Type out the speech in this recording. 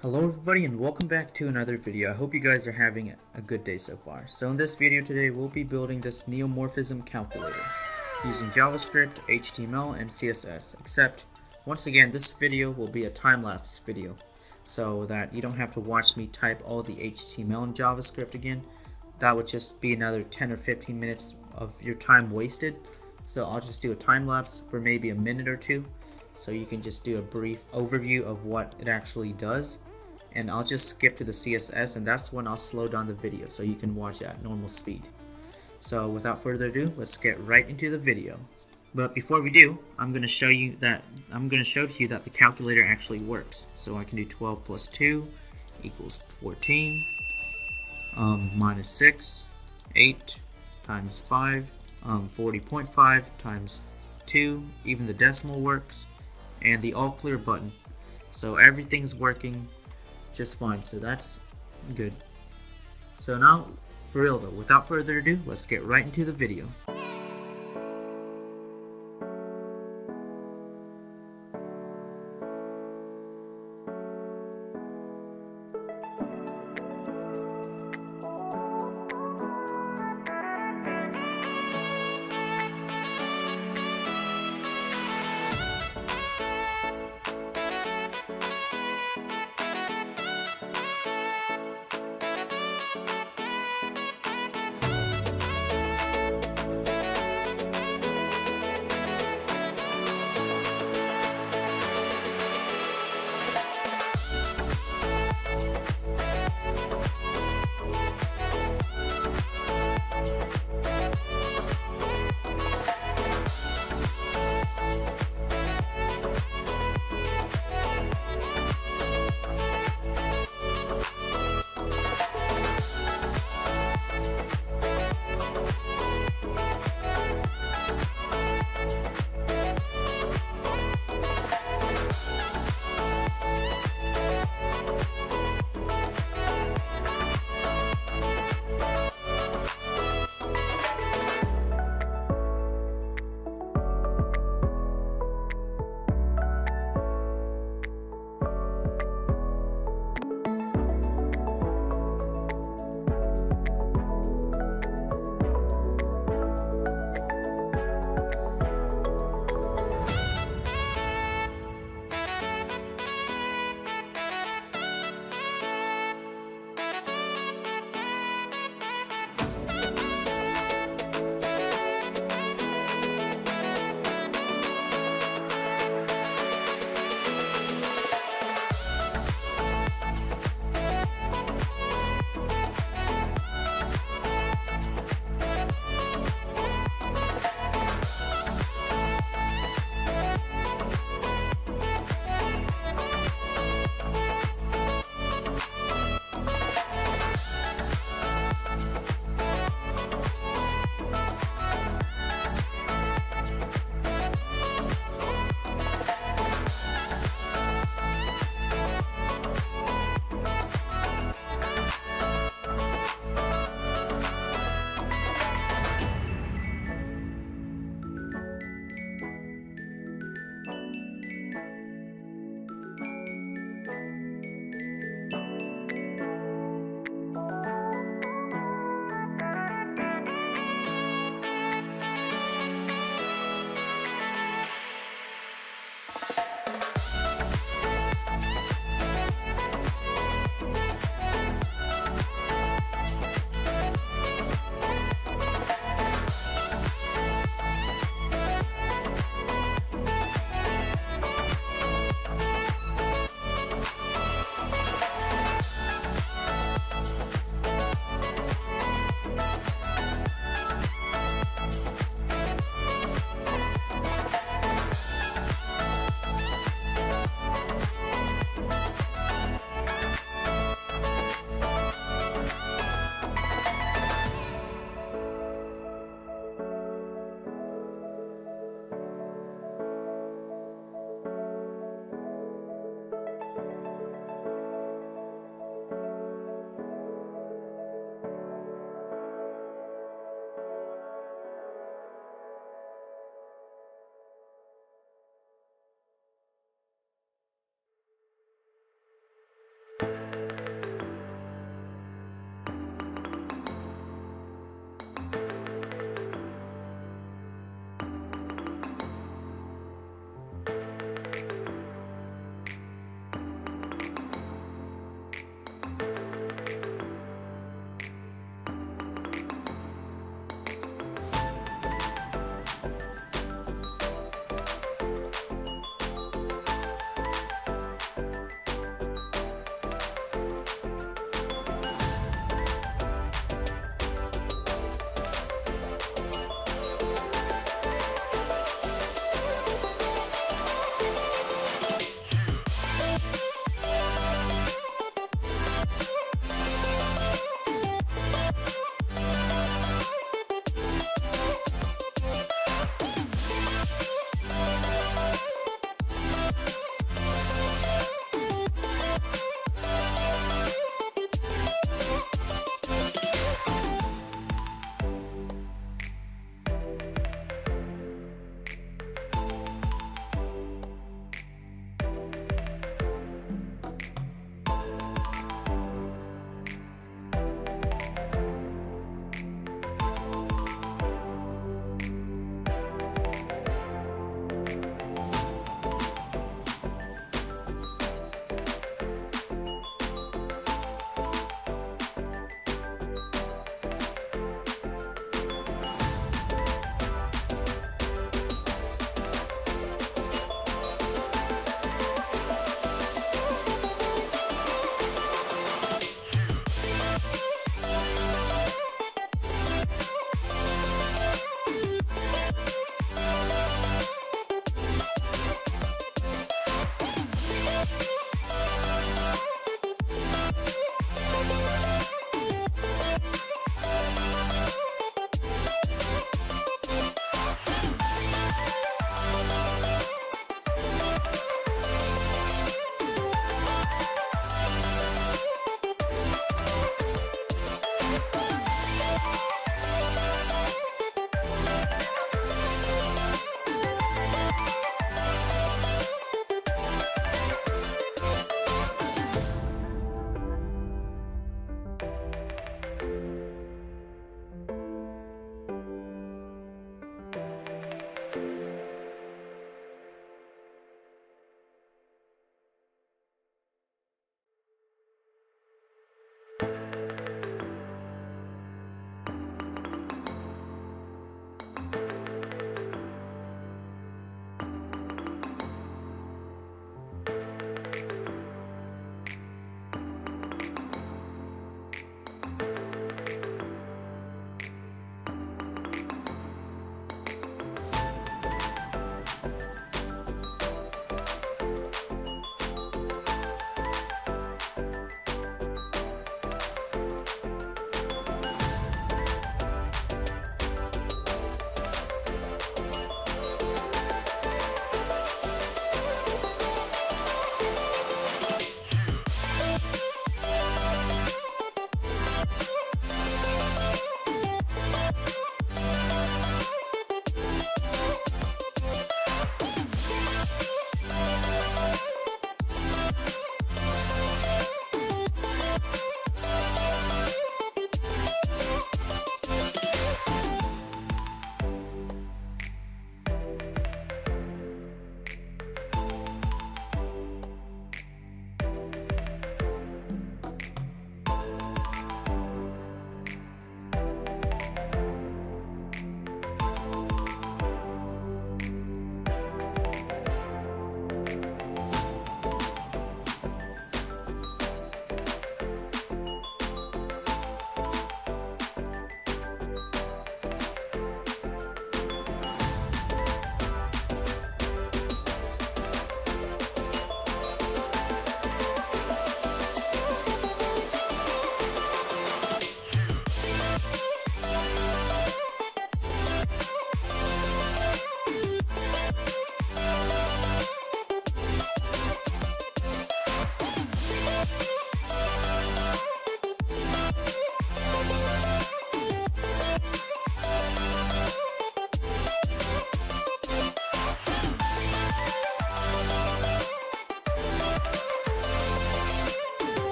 Hello everybody and welcome back to another video. I hope you guys are having a good day so far. So in this video today we'll be building this Neomorphism calculator using JavaScript, HTML, and CSS. Except once again this video will be a time-lapse video so that you don't have to watch me type all the HTML and JavaScript again. That would just be another 10 or 15 minutes of your time wasted. So I'll just do a time-lapse for maybe a minute or two so you can just do a brief overview of what it actually does. And I'll just skip to the CSS, and that's when I'll slow down the video so you can watch at normal speed. So without further ado, let's get right into the video. But before we do, I'm going to show to you that the calculator actually works. So I can do 12 plus 2 equals 14, minus 6, 8 times 5, 40.5 times 2, even the decimal works, and the all clear button. So everything's working just fine, so that's good. So now, for real though, without further ado, let's get right into the video.